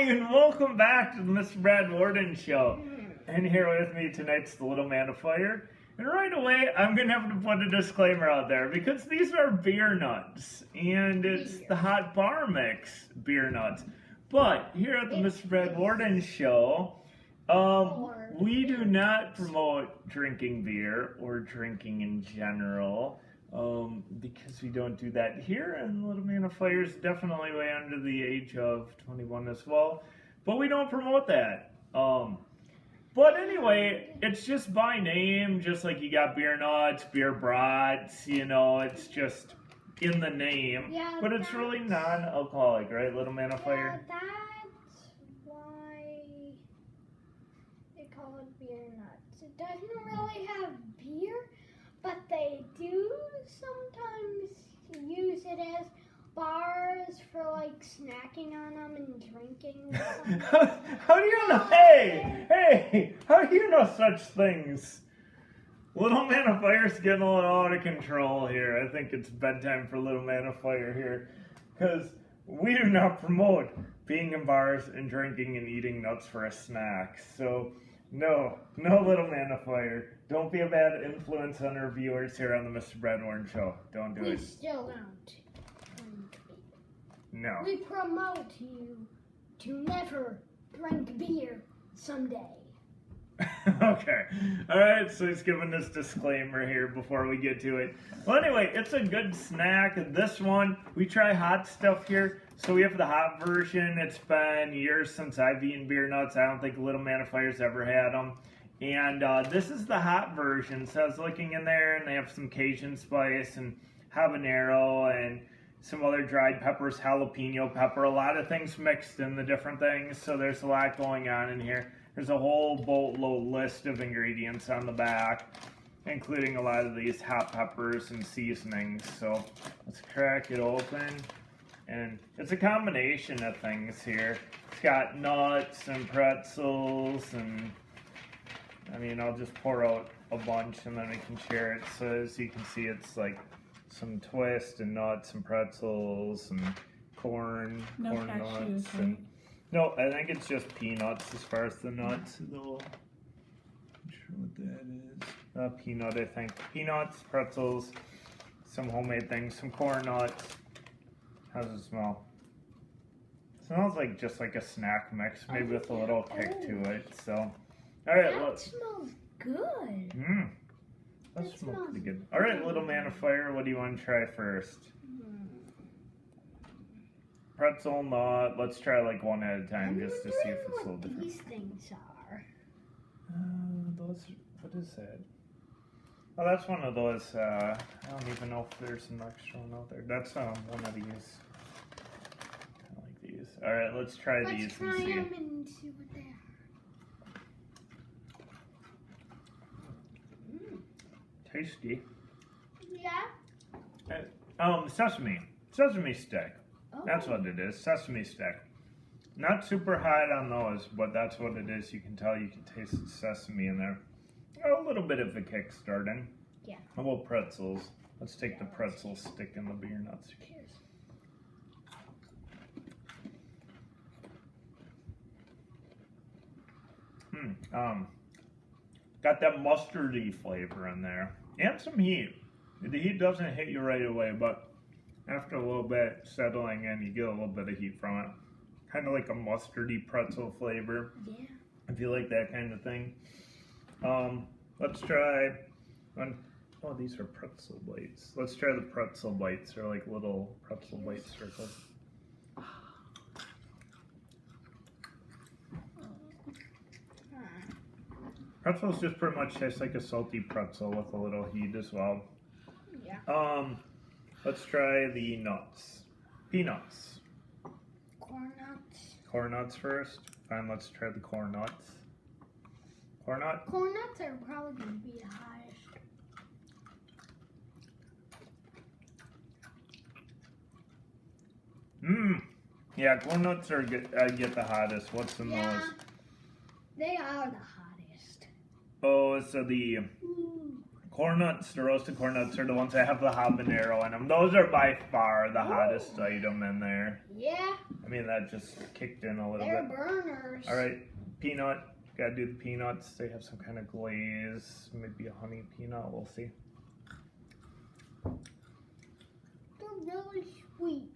Hi, and welcome back to the Mr. Brad Worden Show. And here with me tonight's the Little Man of Fire. And right away, I'm going to have to put a disclaimer out there because these are beer nuts. And it's the hot bar mix beer nuts. But here at the Mr. Brad Worden Show, we do not promote drinking beer or drinking in general. Because we don't do that here, and Little Man of Fire is definitely way under the age of 21 as well, but we don't promote that. But anyway, it's just by name, just like you got beer nuts, beer brats, you know, it's just in the name, but it's really non-alcoholic, right, Little Man of Fire? Yeah, that's why they call it beer nuts. It doesn't really have beer, but they do sometimes use it as bars for like snacking on them and drinking. How do you know? Hey, how do you know such things? Little Man of Fire's getting a little out of control here. I think it's bedtime for Little Man of Fire here, because we do not promote being in bars and drinking and eating nuts for a snack. So no, Little Man of Fire. Don't be a bad influence on our viewers here on the Mr. Brad Warren Show. Don't do it. We still don't drink beer. No. We promote you to never drink beer someday. Okay. Alright, so he's giving this disclaimer here before we get to it. Well, anyway, it's a good snack. This one, we try hot stuff here. So we have the hot version. It's been years since I've eaten beer nuts. I don't think Little Man of Fire's ever had them. And this is the hot version. So I was looking in there, and they have some Cajun spice and habanero and some other dried peppers, jalapeno pepper, a lot of things mixed in the different things. So there's a lot going on in here. There's a whole boatload list of ingredients on the back, including a lot of these hot peppers and seasonings. So let's crack it open. And it's a combination of things here. It's got nuts and pretzels and I mean, I'll just pour out a bunch and then we can share it. So as you can see, it's like some twist and nuts and pretzels and corn nuts. And, no, I think it's just peanuts as far as the nuts. Though. I'm not sure what that is. Peanut, I think. Peanuts, pretzels, some homemade things, some corn nuts. How does it smell? It smells like just like a snack mix, maybe with a little kick to it. So. All right, that smells good. That smells pretty good. All right, Little Man of Fire, what do you want to try first? Pretzel, nut. Let's try like one at a time just to see if it's a little different. These things are. Those. What is that? Oh, that's one of those. I don't even know if there's an extra one out there. That's one of these. I like these. All right, let's try these and see. Let's try them and see what they are. Tasty. Yeah. Sesame stick. Oh. That's what it is. Sesame stick. Not super hot on those, but that's what it is. You can tell. You can taste the sesame in there. A little bit of a kick starting. Yeah. How about pretzels? Let's take the pretzel stick in the beer nuts. Cheers. Got that mustardy flavor in there. And some heat. The heat doesn't hit you right away, but after a little bit settling in, you get a little bit of heat from it. Kind of like a mustardy pretzel flavor. Yeah. If you like that kind of thing. Let's try one. Oh, these are pretzel bites. Let's try the pretzel bites. They're like little pretzel bite circles. Pretzels just pretty much taste like a salty pretzel with a little heat as well. Yeah. Let's try the nuts. Peanuts. Corn nuts. Corn nuts first. Fine, let's try the corn nuts. Corn nut? Corn nuts are probably going to be the highest. Yeah, corn nuts are get the hottest. What's in those? They are the hottest. Oh, so the corn nuts, the roasted corn nuts are the ones that have the habanero in them. Those are by far the hottest item in there. Yeah. I mean, that just kicked in a little They're bit. burners. All right, peanut. Gotta do the peanuts. They have some kind of glaze, maybe a honey peanut. We'll see. They're really sweet.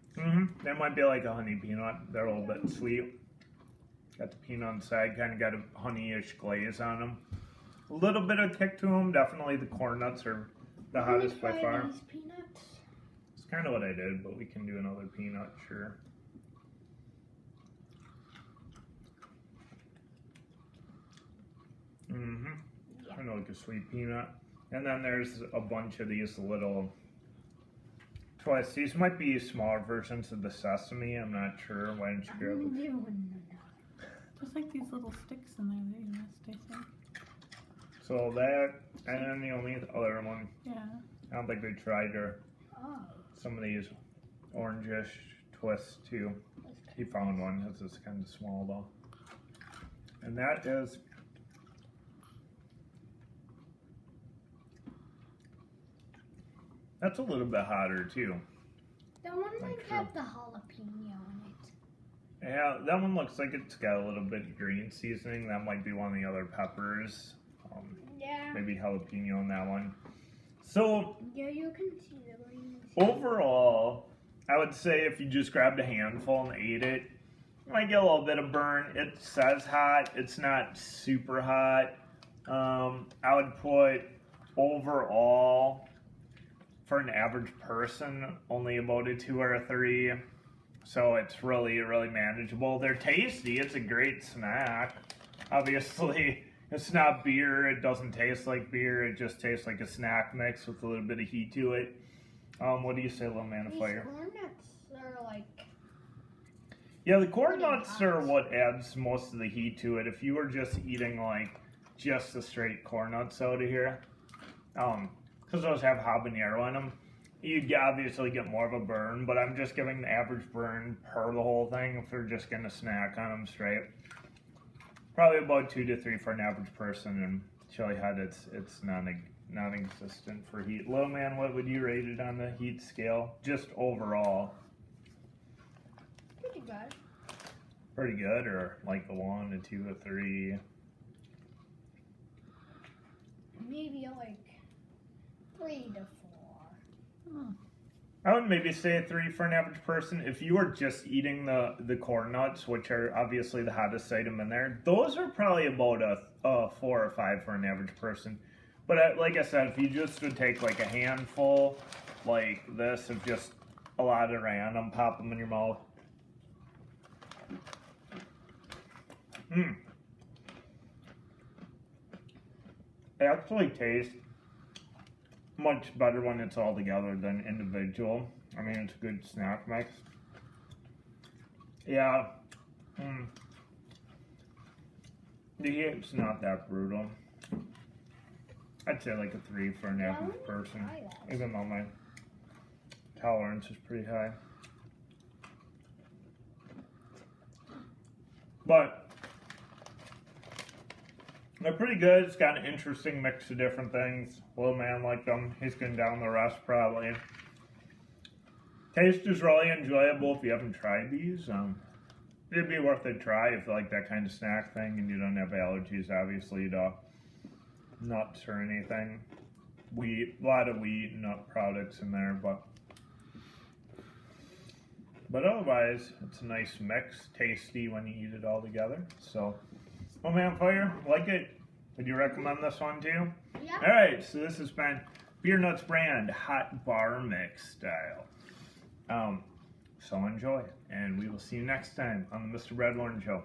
They might be like a honey peanut. They're a little bit sweet. Got the peanut inside, kind of got a honey-ish glaze on them. A little bit of kick to them. Definitely the corn nuts are the hottest by far. These peanuts. It's kind of what I did, but we can do another peanut, sure. Yeah. Kind of like a sweet peanut. And then there's a bunch of these little twists. These might be smaller versions of the sesame. I'm not sure. Why don't you grab them? There's like these little sticks in there that you missed, I think. So that, and then the only other one. Yeah. I don't think we tried Oh. some of these orangish twists too. He found one. This is kind of small though. And that is that's a little bit hotter too. That one might Like have the jalapeno in it. Yeah, that one looks like it's got a little bit of green seasoning. That might be one of the other peppers. Yeah. Maybe jalapeno in that one. So Yeah, you can see the green. overall, I would say if you just grabbed a handful and ate it, you might get a little bit of burn. It says hot. It's not super hot. I would put overall, for an average person, only about a 2 or a 3. So it's really, really manageable. They're tasty. It's a great snack. Obviously, it's not beer. It doesn't taste like beer. It just tastes like a snack mix with a little bit of heat to it. What do you say, little man of These fire? corn nuts are like. Yeah, the corn nuts are what adds most of the heat to it. If you were just eating like just the straight corn nuts out of here, because those have habanero in them, you'd obviously get more of a burn, but I'm just giving the average burn per the whole thing if you're just going to snack on them straight. Probably about 2 to 3 for an average person, and chili hot, it's non-existent for heat. Little man, what would you rate it on the heat scale? Just overall. Pretty good. Pretty good, or like a 1, a 2, a 3? Maybe like 3 to 4. Oh. I would maybe say a 3 for an average person. If you were just eating the corn nuts, which are obviously the hottest item in there, those are probably about a 4 or 5 for an average person. But like I said, if you just would take like a handful like this of just a lot of random, pop them in your mouth. They actually taste much better when it's all together than individual. I mean, it's a good snack mix. Yeah. The heat's not that brutal. I'd say like a 3 for an average person, even though my tolerance is pretty high. But they're pretty good. It's got an interesting mix of different things. Little man liked them. He's going down the rest probably. Taste is really enjoyable if you haven't tried these. It'd be worth a try if you like that kind of snack thing and you don't have allergies, obviously, to nuts or anything. Wheat, a lot of wheat and nut products in there, but otherwise, it's a nice mix, tasty when you eat it all together. So, Little Man Fire, like it? Would you recommend this one too? Yeah. All right, so this has been Beer Nuts brand hot bar mix style. So enjoy, and we will see you next time on the Mr. Red Warren Show.